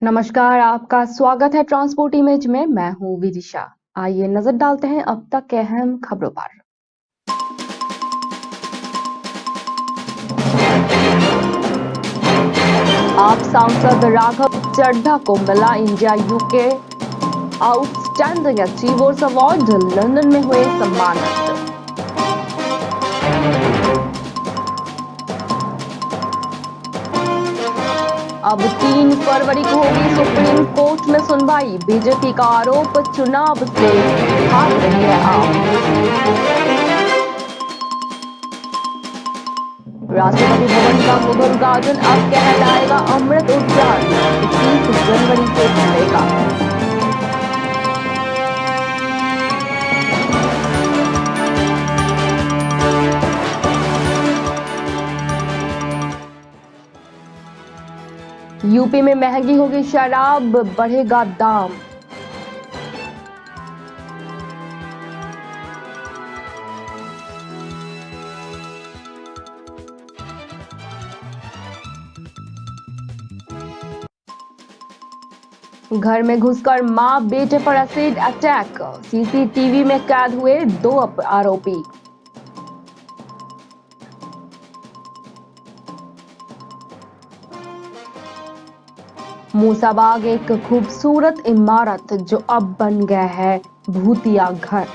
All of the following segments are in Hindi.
नमस्कार, आपका स्वागत है ट्रांसपोर्ट इमेज में। मैं हूं विदिशा। आइए नजर डालते हैं अब तक के अहम खबरों पर। आप सांसद राघव चड्ढा को मिला India UK outstanding achievers award, London में हुए सम्मानित। अब 3 फरवरी को होगी सुप्रीम कोर्ट में सुनवाई। बीजेपी का आरोप, चुनाव से भाग रही है आप। राष्ट्रपति भवन का मुगल गार्डन अब कहलाएगा अमृत उद्यान, 21 जनवरी से खुलेगा। यूपी में महंगी होगी शराब, बढ़ेगा दाम। घर में घुसकर मां बेटे पर एसिड अटैक, सीसीटीवी में कैद हुए 2 आरोपी। मूसाबाग एक खूबसूरत इमारत जो अब बन गया है भूतिया घर।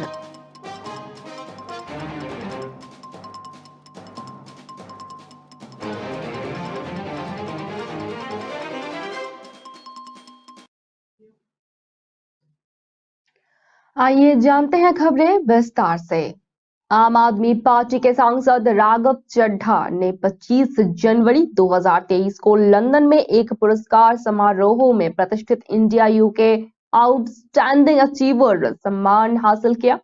आइए जानते हैं खबरें विस्तार से। आम आदमी पार्टी के सांसद राघव चड्ढा ने 25 जनवरी 2023 को लंदन में एक पुरस्कार समारोह में प्रतिष्ठित इंडिया यूके आउटस्टैंडिंग अचीवर सम्मान हासिल किया।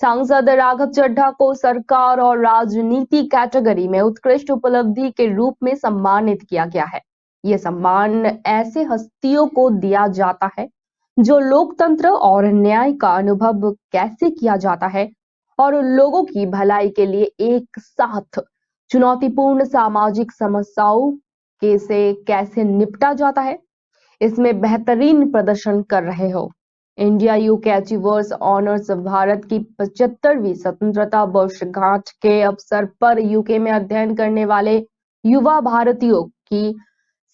सांसद राघव चड्ढा को सरकार और राजनीति कैटेगरी में उत्कृष्ट उपलब्धि के रूप में सम्मानित किया गया है। ये सम्मान ऐसे हस्तियों को दिया जाता है जो लोकतंत्र और न्याय का अनुभव कैसे किया जाता है और लोगों की भलाई के लिए एक साथ चुनौतीपूर्ण सामाजिक समस्याओं के से कैसे निपटा जाता है, इसमें बेहतरीन प्रदर्शन कर रहे हो। India UK achievers honours Bharat की 75वीं स्वतंत्रता वर्षगांठ के अवसर पर यूके में अध्ययन करने वाले युवा भारतीयों की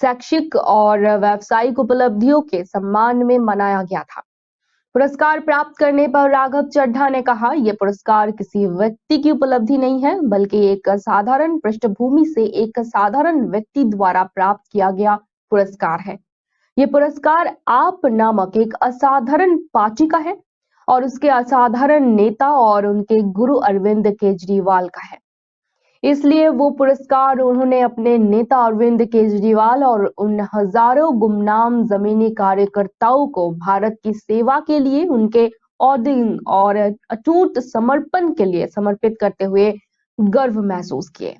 शैक्षिक और व्यावसायिक उपलब्धियों के सम्मान में मनाया गया था। पुरस्कार प्राप्त करने पर राघव चड्ढा ने कहा, यह पुरस्कार किसी व्यक्ति की उपलब्धि नहीं है, बल्कि एक साधारण पृष्ठभूमि से एक साधारण व्यक्ति द्वारा प्राप्त किया गया पुरस्कार है। ये पुरस्कार आप नामक एक असाधारण पार्टी का है और उसके असाधारण नेता और उनके गुरु अरविंद केजरीवाल का है। इसलिए वो पुरस्कार उन्होंने अपने नेता अरविंद केजरीवाल और उन हजारों गुमनाम जमीनी कार्यकर्ताओं को भारत की सेवा के लिए उनके औदिंग और अटूट समर्पण के लिए समर्पित करते हुए गर्व महसूस किए।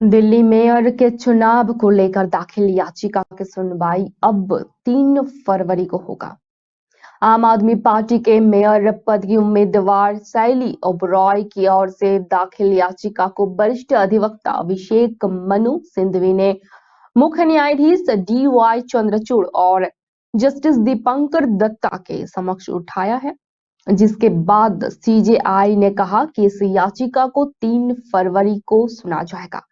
दिल्ली मेयर के चुनाव को लेकर दाखिल याचिका की सुनवाई अब 3 फरवरी को होगा। आम आदमी पार्टी के मेयर पद की उम्मीदवार शैली ओबरॉय की ओर से दाखिल याचिका को वरिष्ठ अधिवक्ता अभिषेक मनु सिंघवी ने मुख्य न्यायाधीश DY चंद्रचूड़ और जस्टिस दीपंकर दत्ता के समक्ष उठाया है, जिसके बाद CJI ने कहा कि इस याचिका को 3 फरवरी को सुना जाएगा।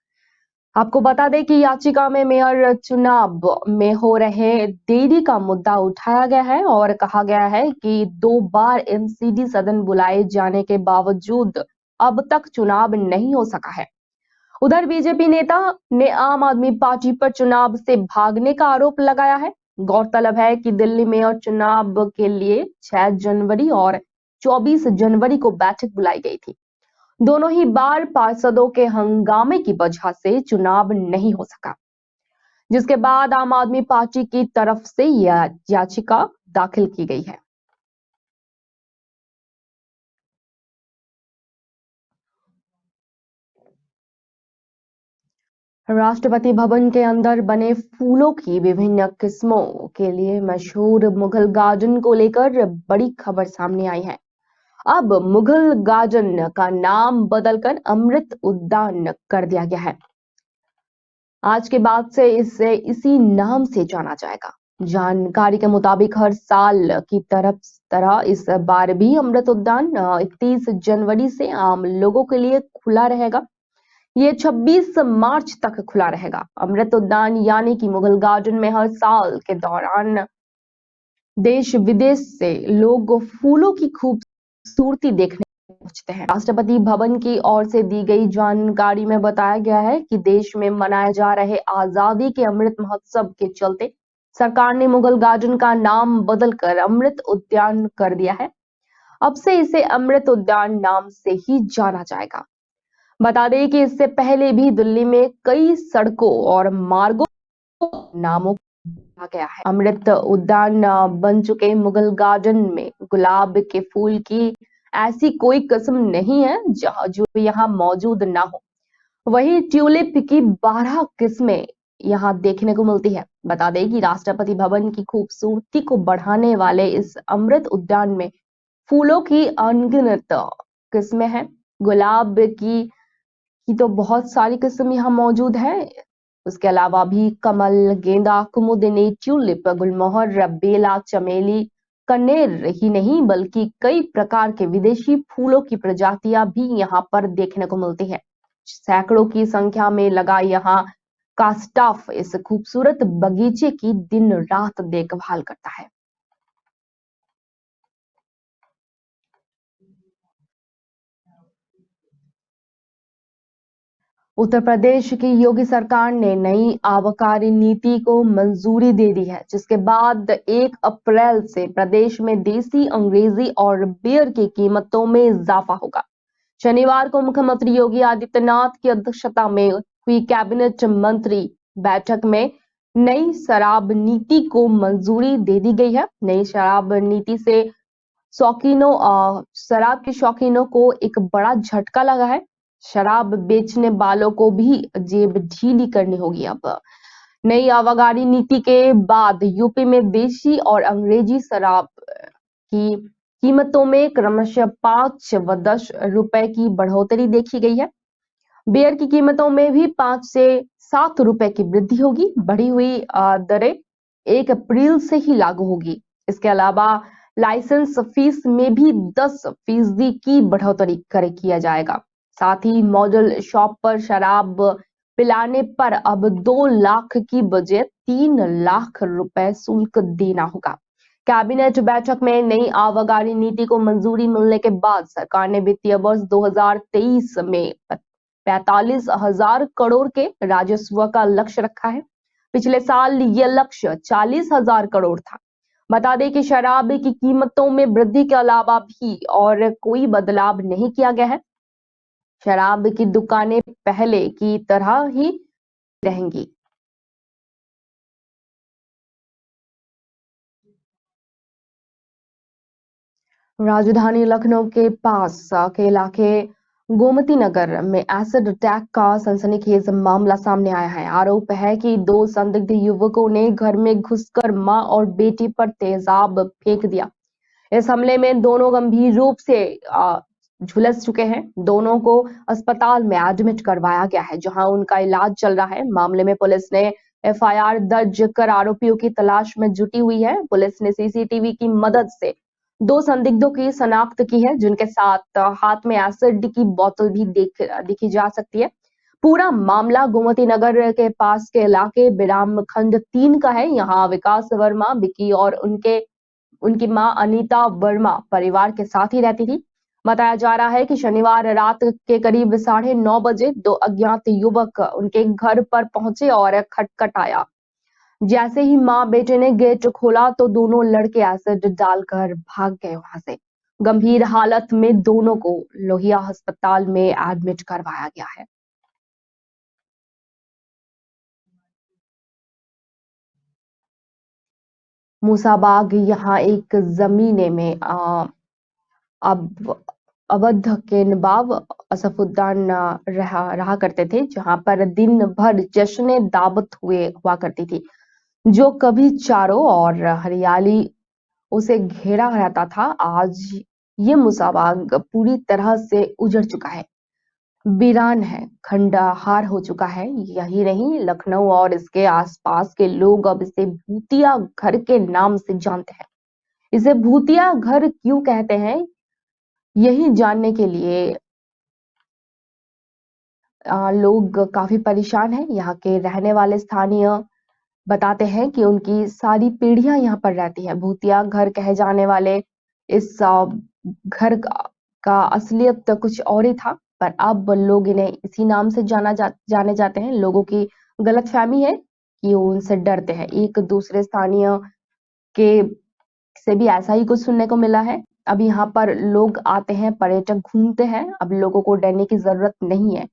आपको बता दें कि याचिका में मेयर चुनाव में हो रहे देरी का मुद्दा उठाया गया है और कहा गया है कि 2 बार MCD सदन बुलाए जाने के बावजूद अब तक चुनाव नहीं हो सका है। उधर बीजेपी नेता ने आम आदमी पार्टी पर चुनाव से भागने का आरोप लगाया है। गौरतलब है कि दिल्ली मेयर चुनाव के लिए 6 जनवरी और 24 जनवरी को बैठक बुलाई गई थी। दोनों ही बार पार्षदों के हंगामे की वजह से चुनाव नहीं हो सका, जिसके बाद आम आदमी पार्टी की तरफ से यह याचिका दाखिल की गई है। राष्ट्रपति भवन के अंदर बने फूलों की विभिन्न किस्मों के लिए मशहूर मुगल गार्डन को लेकर बड़ी खबर सामने आई है। अब मुगल गार्डन का नाम बदलकर अमृत उद्यान कर दिया गया है। आज के बाद से इसे इसी नाम से जाना जाएगा। जानकारी के मुताबिक हर साल की तरह इस बार भी अमृत उद्यान 31 जनवरी से आम लोगों के लिए खुला रहेगा। ये 26 मार्च तक खुला रहेगा। अमृत उद्यान यानी कि मुगल गार्डन में हर साल के दौरान देश विदेश से लोग फूलों की खूबसूरती देखने पहुंचते हैं। राष्ट्रपति भवन की ओर से दी गई जानकारी में बताया गया है कि देश में मनाए जा रहे आजादी के अमृत महोत्सव के चलते सरकार ने मुगल गार्डन का नाम बदलकर अमृत उद्यान कर दिया है। अब से इसे अमृत उद्यान नाम से ही जाना जाएगा। बता दें कि इससे पहले भी दिल्ली में कई सड़कों और मार्गों नामों आ गया है। अमृत उद्यान बन चुके मुगल गार्डन में गुलाब के फूल की ऐसी कोई किस्म नहीं है जहां जो यहाँ मौजूद ना हो। वहीं ट्यूलिप की 12 किस्में यहाँ देखने को मिलती है। बता दें कि राष्ट्रपति भवन की खूबसूरती को बढ़ाने वाले इस अमृत उद्यान में फूलों की अनगिनत किस्में हैं। गुलाब की तो बहुत सारी किस्म यहाँ मौजूद है। उसके अलावा भी कमल, गेंदा, कुमुदिनी, ट्यूलिप, गुलमोहर, बेला, चमेली, कनेर ही नहीं बल्कि कई प्रकार के विदेशी फूलों की प्रजातियां भी यहाँ पर देखने को मिलती है। सैकड़ों की संख्या में लगा यहाँ का स्टाफ इस खूबसूरत बगीचे की दिन रात देखभाल करता है। उत्तर प्रदेश की योगी सरकार ने नई आबकारी नीति को मंजूरी दे दी है, जिसके बाद 1 अप्रैल से प्रदेश में देसी, अंग्रेजी और बियर की कीमतों में इजाफा होगा। शनिवार को मुख्यमंत्री योगी आदित्यनाथ की अध्यक्षता में हुई कैबिनेट मंत्री बैठक में नई शराब नीति को मंजूरी दे दी गई है। नई शराब नीति से शराब के शौकीनों को एक बड़ा झटका लगा है। शराब बेचने वालों को भी जेब ढीली करनी होगी। अब नई आबकारी नीति के बाद यूपी में देशी और अंग्रेजी शराब की कीमतों में क्रमशः 5 व 10 रुपए की बढ़ोतरी देखी गई है। बियर की कीमतों में भी 5 से 7 रुपए की वृद्धि होगी। बढ़ी हुई दरें 1 अप्रैल से ही लागू होगी। इसके अलावा लाइसेंस फीस में भी 10% की बढ़ोतरी किया जाएगा। साथ ही मॉडल शॉप पर शराब पिलाने पर अब 2 लाख की बजाय 3 लाख रुपए शुल्क देना होगा। कैबिनेट बैठक में नई आबकारी नीति को मंजूरी मिलने के बाद सरकार ने वित्तीय वर्ष 2023 में 45,000 करोड़ के राजस्व का लक्ष्य रखा है। पिछले साल यह लक्ष्य 40,000 करोड़ था। बता दें कि शराब की कीमतों में वृद्धि के अलावा भी और कोई बदलाव नहीं किया गया है। शराब की दुकानें पहले की तरह ही रहेंगी। राजधानी लखनऊ के पास के इलाके गोमती नगर में एसिड अटैक का सनसनीखेज मामला सामने आया है। आरोप है कि 2 संदिग्ध युवकों ने घर में घुसकर मां और बेटी पर तेजाब फेंक दिया। इस हमले में दोनों गंभीर रूप से झुलस चुके हैं। दोनों को अस्पताल में एडमिट करवाया गया है, जहां उनका इलाज चल रहा है। मामले में पुलिस ने एफआईआर दर्ज कर आरोपियों की तलाश में जुटी हुई है। पुलिस ने सीसीटीवी की मदद से 2 संदिग्धों की शनाख्त की है, जिनके साथ हाथ में एसिड की बोतल भी देखी जा सकती है। पूरा मामला गोमती नगर के पास के इलाके बिराम खंड 3 का है। यहाँ विकास वर्मा, विकी और उनकी मां अनीता वर्मा परिवार के साथ ही रहती थी। बताया जा रहा है कि शनिवार रात के करीब 9:30 बजे 2 अज्ञात युवक उनके घर पर पहुंचे और खटखटाया। जैसे ही मां बेटे ने गेट खोला तो दोनों लड़के एसिड डालकर भाग गए वहां से। गंभीर हालत में दोनों को लोहिया अस्पताल में एडमिट करवाया गया है। मूसाबाग यहाँ एक जमीने में अब अवध के नवाब असफुद्दीन रहा करते थे, जहां पर दिन भर जश्न दावत हुआ करती थी, जो कभी चारों और हरियाली उसे घेरा रहता था। आज ये मुसाबाग पूरी तरह से उजड़ चुका है, वीरान है, खंडहार हो चुका है। यही नहीं, लखनऊ और इसके आसपास के लोग अब इसे भूतिया घर के नाम से जानते हैं। इसे भूतिया घर क्यों कहते हैं, यही जानने के लिए लोग काफी परेशान हैं। यहाँ के रहने वाले स्थानीय बताते हैं कि उनकी सारी पीढ़ियां यहाँ पर रहती हैं। भूतिया घर कहे जाने वाले इस घर का असलियत तो कुछ और ही था, पर अब लोग इन्हें इसी नाम से जाने जाते हैं। लोगों की गलतफहमी है कि वो उनसे डरते हैं। एक दूसरे स्थानीय के से भी ऐसा ही कुछ सुनने को मिला है। अब यहाँ पर लोग आते हैं, पर्यटक घूमते हैं, अब लोगों को डरने की जरूरत नहीं है।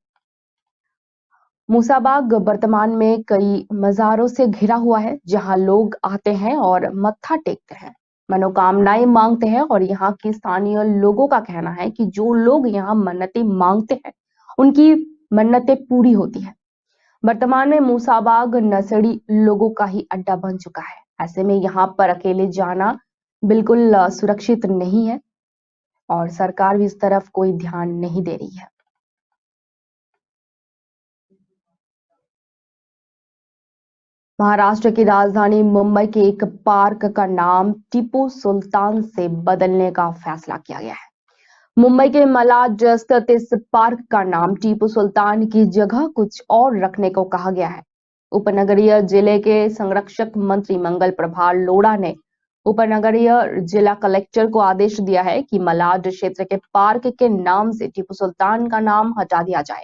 मूसाबाग वर्तमान में कई मज़ारों से घिरा हुआ है, जहां लोग आते हैं और मत्था टेकते हैं, मनोकामनाएं मांगते हैं। और यहाँ की स्थानीय लोगों का कहना है कि जो लोग यहाँ मन्नतें मांगते हैं, उनकी मन्नतें पूरी होती है। वर्तमान में मूसाबाग नसड़ी लोगों का ही अड्डा बन चुका है। ऐसे में यहाँ पर अकेले जाना बिल्कुल सुरक्षित नहीं है, और सरकार भी इस तरफ कोई ध्यान नहीं दे रही है। महाराष्ट्र की राजधानी मुंबई के एक पार्क का नाम टीपू सुल्तान से बदलने का फैसला किया गया है। मुंबई के मलाड स्थित इस पार्क का नाम टीपू सुल्तान की जगह कुछ और रखने को कहा गया है। उपनगरीय जिले के संरक्षक मंत्री मंगल प्रभात लोढ़ा ने उपनगरीय जिला कलेक्टर को आदेश दिया है कि मलाड क्षेत्र के पार्क के नाम से टीपू सुल्तान का नाम हटा दिया जाए।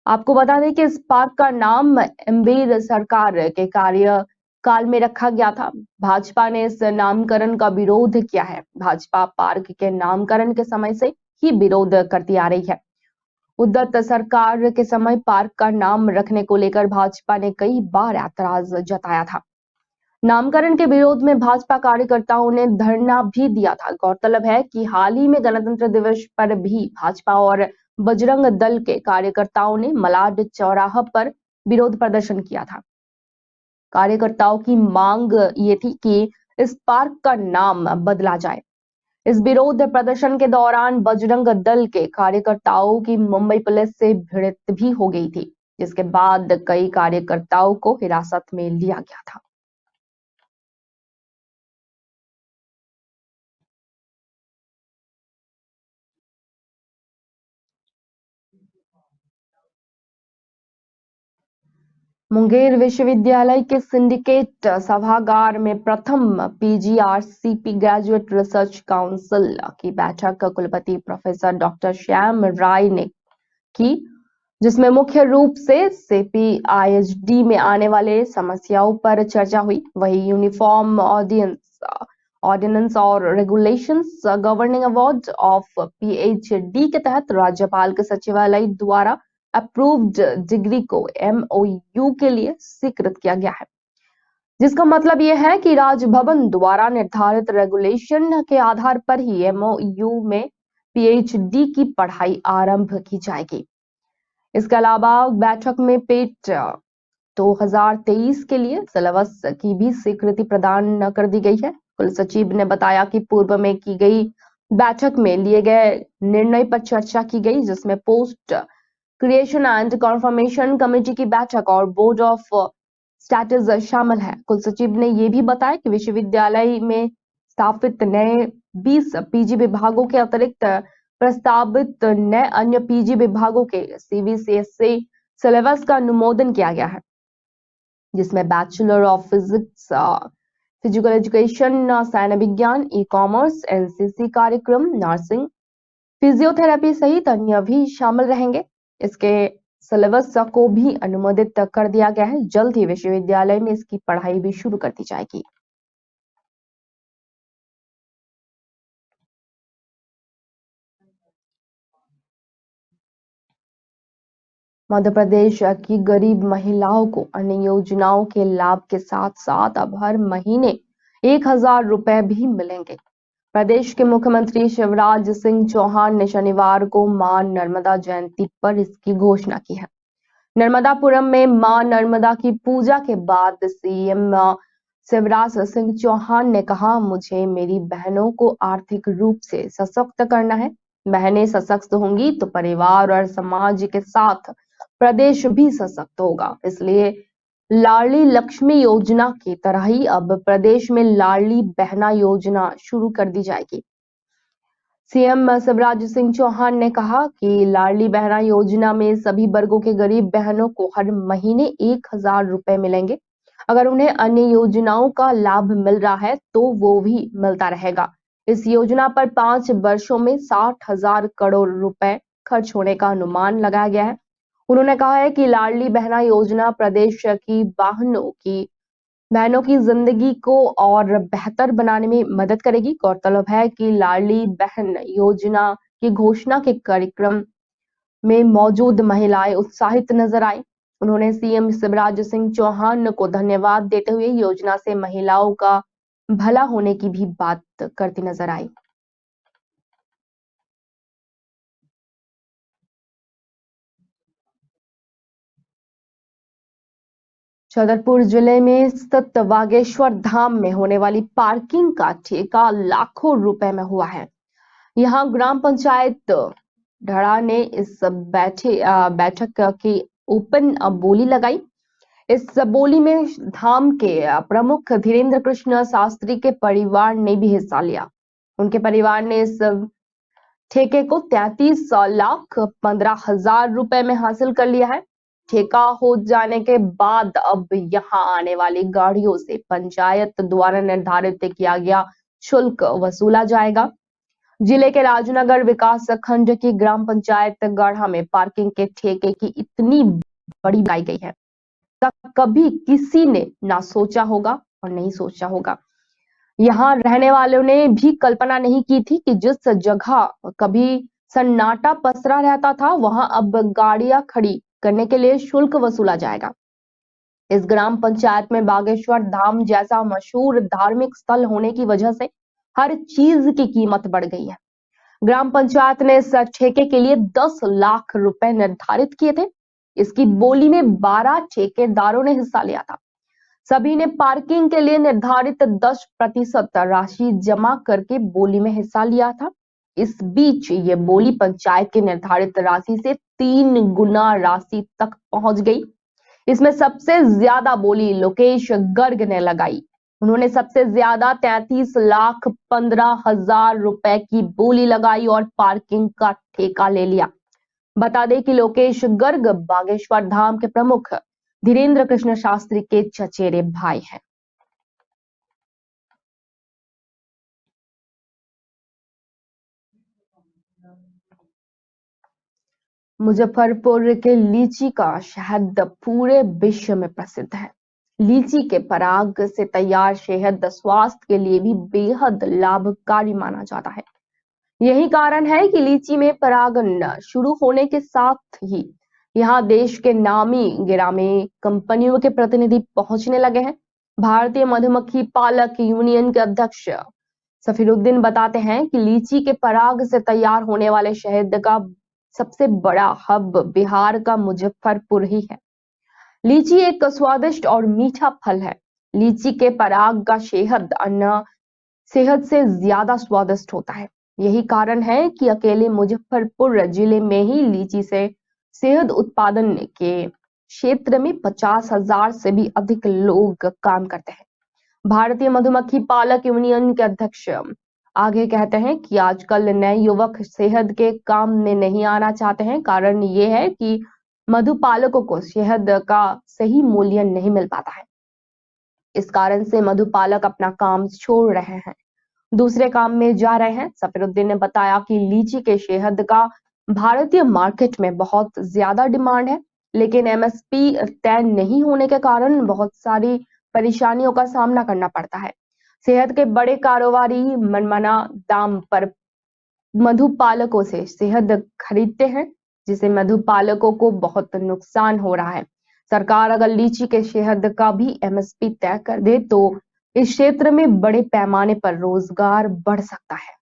आपको बता दें कि इस पार्क का नाम एम्बीर सरकार के कार्यकाल में रखा गया था। भाजपा ने इस नामकरण का विरोध किया है। भाजपा पार्क के नामकरण के समय से ही विरोध करती आ रही है। उद्धव सरकार के समय पार्क का नाम रखने को लेकर भाजपा ने कई बार ऐतराज जताया था। नामकरण के विरोध में भाजपा कार्यकर्ताओं ने धरना भी दिया था। गौरतलब है कि हाल ही में गणतंत्र दिवस पर भी भाजपा और बजरंग दल के कार्यकर्ताओं ने मलाड चौराहा पर विरोध प्रदर्शन किया था। कार्यकर्ताओं की मांग ये थी कि इस पार्क का नाम बदला जाए। इस विरोध प्रदर्शन के दौरान बजरंग दल के कार्यकर्ताओं की मुंबई पुलिस से भिड़ंत भी हो गई थी, जिसके बाद कई कार्यकर्ताओं को हिरासत में लिया गया था। मुंगेर विश्वविद्यालय के सिंडिकेट सभागार में प्रथम पीजीआरसीपी ग्रेजुएट रिसर्च काउंसिल की बैठक कुलपति प्रोफेसर डॉक्टर श्याम राय ने की, जिसमें मुख्य रूप से सीपीआईएचडी में आने वाले समस्याओं पर चर्चा हुई। वही यूनिफॉर्म ऑर्डिनेंस और regulations governing award of PhD के तहत राज्यपाल के सचिवालय द्वारा अप्रूव्ड डिग्री को एमओयू के लिए स्वीकृत किया गया है, जिसका मतलब यह है कि राजभवन द्वारा निर्धारित रेगुलेशन के आधार पर ही एमओयू में पीएचडी की पढ़ाई आरंभ की जाएगी। इसके अलावा बैठक में पेट 2023 के लिए सिलेबस की भी स्वीकृति प्रदान कर दी गई है। कुल सचिव ने बताया कि पूर्व में की गई बैठक में लिए गए निर्णय पर चर्चा की गई, जिसमें post creation and conformation committee की बैठक और बोर्ड ऑफ स्टैटस शामिल है। कुल सचिव ने यह भी बताया कि विश्वविद्यालय में स्थापित नए 20 पीजी विभागों के अतिरिक्त प्रस्तावित नए अन्य पीजी विभागों के सीबीसीएसई सिलेबस का अनुमोदन किया गया है, जिसमें bachelor of physics, physical education, सैन्य विज्ञान, ई कॉमर्स, एनसीसी कार्यक्रम, नर्सिंग, फिजियोथेरेपी सहित अन्य भी शामिल रहेंगे। इसके सिलेबस को भी अनुमोदित कर दिया गया है। जल्द ही विश्वविद्यालय में इसकी पढ़ाई भी शुरू कर दी जाएगी। मध्य प्रदेश की गरीब महिलाओं को अन्य योजनाओं के लाभ के साथ साथ अब हर महीने 1000 रुपए भी मिलेंगे। प्रदेश के मुख्यमंत्री शिवराज सिंह चौहान ने शनिवार को मां नर्मदा जयंती पर इसकी घोषणा की है। नर्मदापुरम में मां नर्मदा की पूजा के बाद सीएम शिवराज सिंह चौहान ने कहा, मुझे मेरी बहनों को आर्थिक रूप से सशक्त करना है। बहनें सशक्त होंगी तो परिवार और समाज के साथ प्रदेश भी सशक्त होगा। इसलिए लाडली लक्ष्मी योजना की तरह ही अब प्रदेश में लाडली बहना योजना शुरू कर दी जाएगी। सीएम शिवराज सिंह चौहान ने कहा कि लाडली बहना योजना में सभी वर्गों के गरीब बहनों को हर महीने 1,000 रुपए मिलेंगे। अगर उन्हें अन्य योजनाओं का लाभ मिल रहा है तो वो भी मिलता रहेगा। इस योजना पर 5 वर्षों में 60,000 करोड़ रुपए खर्च होने का अनुमान लगाया गया है। उन्होंने कहा है कि लाडली बहना योजना प्रदेश की बहनों की जिंदगी को और बेहतर बनाने में मदद करेगी। गौरतलब है कि लाडली बहन योजना की घोषणा के कार्यक्रम में मौजूद महिलाएं उत्साहित नजर आई। उन्होंने सीएम शिवराज सिंह चौहान को धन्यवाद देते हुए योजना से महिलाओं का भला होने की भी बात करती नजर आई। छतरपुर जिले में स्थित बागेश्वर धाम में होने वाली पार्किंग का ठेका लाखों रुपए में हुआ है। यहाँ ग्राम पंचायत ढड़ा ने इस बैठक की ओपन बोली लगाई। इस बोली में धाम के प्रमुख धीरेन्द्र कृष्ण शास्त्री के परिवार ने भी हिस्सा लिया। उनके परिवार ने इस ठेके को 33,15,000 रुपए में हासिल कर लिया है। ठेका हो जाने के बाद अब यहाँ आने वाली गाड़ियों से पंचायत द्वारा निर्धारित किया गया शुल्क वसूला जाएगा। जिले के राजनगर विकास खंड की ग्राम पंचायत गढ़ा में पार्किंग के ठेके की इतनी बड़ी बनाई गई है, कभी किसी ने ना सोचा होगा और नहीं सोचा होगा। यहाँ रहने वालों ने भी कल्पना नहीं की थी कि जिस जगह कभी सन्नाटा पसरा रहता था वहां अब गाड़ियां खड़ी करने के लिए शुल्क वसूला जाएगा। इस ग्राम पंचायत में बागेश्वर धाम जैसा मशहूर धार्मिक स्थल होने की वजह से हर चीज की कीमत बढ़ गई है। ग्राम पंचायत ने इस ठेके के लिए 10 लाख रुपए निर्धारित किए थे। इसकी बोली में 12 ठेकेदारों ने हिस्सा लिया था। सभी ने पार्किंग के लिए निर्धारित 10% राशि जमा करके बोली में हिस्सा लिया था। इस बीच ये बोली पंचायत की निर्धारित राशि से 3 गुना राशि तक पहुंच गई। इसमें सबसे ज्यादा बोली लोकेश गर्ग ने लगाई। उन्होंने सबसे ज्यादा 33,15,000 रुपए की बोली लगाई और पार्किंग का ठेका ले लिया। बता दें कि लोकेश गर्ग बागेश्वर धाम के प्रमुख धीरेन्द्र कृष्ण शास्त्री के चचेरे भाई हैं। मुजफ्फरपुर के लीची का शहद पूरे विश्व में प्रसिद्ध है। लीची के पराग से तैयार शहद स्वास्थ्य के लिए भी बेहद लाभकारी माना जाता है। यही कारण है कि लीची में परागन शुरू होने के साथ ही यहाँ देश के नामी गिरामी कंपनियों के प्रतिनिधि पहुंचने लगे हैं। भारतीय मधुमक्खी पालक यूनियन के अध्यक्ष सफीरुद्दीन बताते हैं कि लीची के पराग से तैयार होने वाले शहद का सबसे बड़ा हब बिहार का मुजफ्फरपुर ही है। लीची एक स्वादिष्ट और मीठा फल है। लीची के पराग का शहद अन्य शहद से ज्यादा स्वादिष्ट होता है। यही कारण है कि अकेले मुजफ्फरपुर जिले में ही लीची से शहद उत्पादन के क्षेत्र में 50,000 से भी अधिक लोग काम करते हैं। भारतीय मधुमक्खी पालक यूनियन के अध्यक्ष आगे कहते हैं कि आजकल नए युवक शहद के काम में नहीं आना चाहते हैं। कारण ये है कि मधुपालकों को शहद का सही मूल्य नहीं मिल पाता है। इस कारण से मधुपालक अपना काम छोड़ रहे हैं, दूसरे काम में जा रहे हैं। सफीरुद्दीन ने बताया कि लीची के शहद का भारतीय मार्केट में बहुत ज्यादा डिमांड है, लेकिन एमएसपी तय नहीं होने के कारण बहुत सारी परेशानियों का सामना करना पड़ता है। शहद के बड़े कारोबारी मनमाना दाम पर मधुपालकों से शहद खरीदते हैं, जिसे मधुपालकों को बहुत नुकसान हो रहा है। सरकार अगर लीची के शहद का भी एमएसपी तय कर दे तो इस क्षेत्र में बड़े पैमाने पर रोजगार बढ़ सकता है।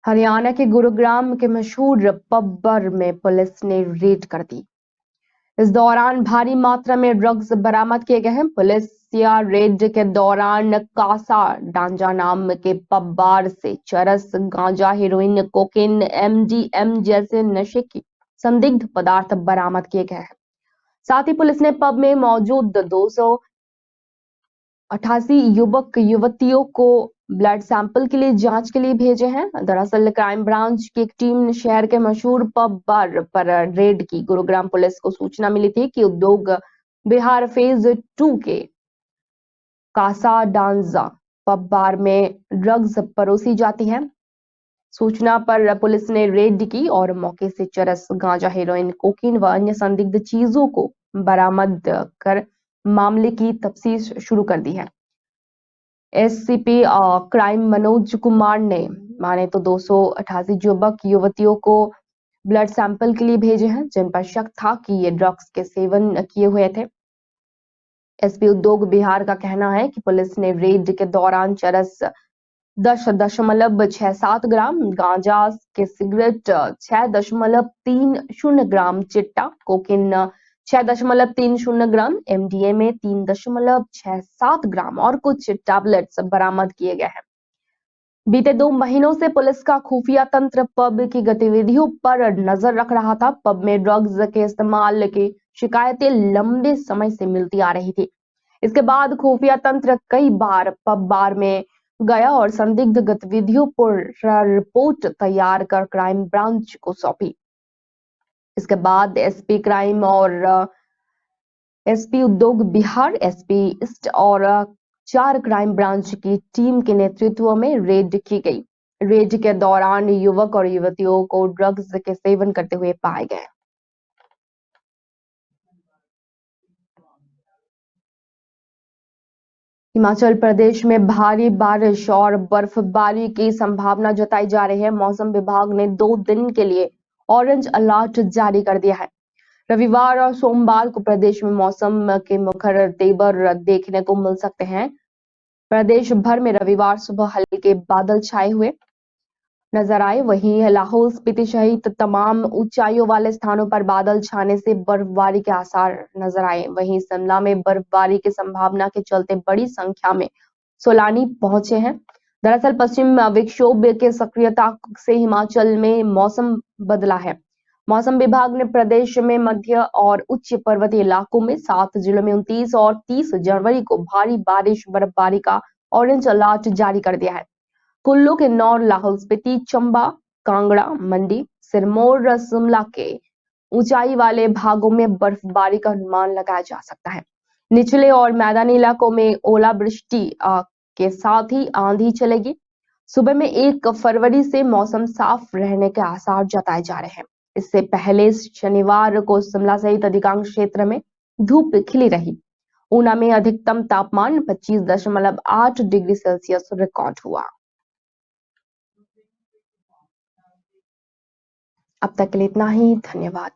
हरियाणा के गुरुग्राम के मशहूर पब्बर में पुलिस ने रेड कर दी। इस दौरान भारी मात्रा में ड्रग्स बरामद किए गए हैं। पुलिस या रेड के दौरान कासा डांजा नाम के पब बार से चरस, गांजा, हेरोइन, कोकेन, एमडीएम जैसे नशे की संदिग्ध पदार्थ बरामद किए गए हैं। साथ ही पुलिस ने पब में मौजूद 288 युवक युवतियों को ब्लड सैंपल के लिए जांच के लिए भेजे हैं। दरअसल क्राइम ब्रांच की एक टीम ने शहर के मशहूर पब बार पर रेड की। गुरुग्राम पुलिस को सूचना मिली थी कि उद्योग बिहार फेज 2 के कासा डांजा पब बार में ड्रग्स परोसी जाती है। सूचना पर पुलिस ने रेड की और मौके से चरस, गांजा, हेरोइन, कोकीन व अन्य संदिग्ध चीजों को बरामद कर मामले की तफ्तीश शुरू कर दी है। एससीपी क्राइम मनोज कुमार ने माने तो 288 युवक युवतियों को ब्लड सैंपल के लिए भेजे हैं, जिन पर शक था कि ये ड्रग्स के सेवन किए हुए थे। एसपी उद्योग बिहार का कहना है कि पुलिस ने रेड के दौरान चरस 10.67 ग्राम, गांजा के सिगरेट 6.30 ग्राम, चिट्टा कोकिन 6.30 ग्राम, एमडीएमए 3.67 ग्राम और कुछ टैबलेट्स बरामद किए गए हैं। बीते 2 महीनों से पुलिस का खुफिया तंत्र पब की गतिविधियों पर नजर रख रहा था। पब में ड्रग्स के इस्तेमाल की शिकायतें लंबे समय से मिलती आ रही थी। इसके बाद खुफिया तंत्र कई बार पब बार में गया और संदिग्ध गतिविधियों पर रिपोर्ट तैयार कर क्राइम ब्रांच को सौंपी। इसके बाद एसपी क्राइम और एसपी उद्योग बिहार, एसपी ईस्ट और 4 क्राइम ब्रांच की टीम के नेतृत्व में रेड की गई। रेड के दौरान युवक और युवतियों को ड्रग्स के सेवन करते हुए पाए गए। हिमाचल प्रदेश में भारी बारिश और बर्फबारी की संभावना जताई जा रही है। मौसम विभाग ने 2 दिन के लिए ऑरेंज अलर्ट जारी कर दिया है। रविवार और सोमवार को प्रदेश में मौसम के मुखर तेवर देखने को मिल सकते हैं। प्रदेश भर में रविवार सुबह हल्के बादल छाए हुए नजर आए। वहीं लाहौल स्पीति सहित तमाम ऊंचाइयों वाले स्थानों पर बादल छाने से बर्फबारी के आसार नजर आए। वहीं शिमला में बर्फबारी की संभावना के चलते बड़ी संख्या में सैलानी पहुंचे हैं। दरअसल पश्चिम विक्षोभ के सक्रियता से हिमाचल में मौसम बदला है। मौसम विभाग ने प्रदेश में मध्य और उच्च पर्वतीय इलाकों में 7 जिलों में 29 और 30 जनवरी को भारी बारिश बर्फबारी का ऑरेंज अलर्ट जारी कर दिया है। कुल्लू, किन्नौर, लाहौल स्पीति, चंबा, कांगड़ा, मंडी, सिरमौर, शिमला के ऊंचाई वाले भागों में बर्फबारी का अनुमान लगाया जा सकता है। निचले और मैदानी इलाकों में ओलावृष्टि के साथ ही आंधी चलेगी। सुबह में 1 फरवरी से मौसम साफ रहने के आसार जताए जा रहे हैं। इससे पहले शनिवार को शिमला सहित अधिकांश क्षेत्र में धूप खिली रही। ऊना में अधिकतम तापमान 25.8 डिग्री सेल्सियस रिकॉर्ड हुआ। अब तक के लिए इतना ही। धन्यवाद।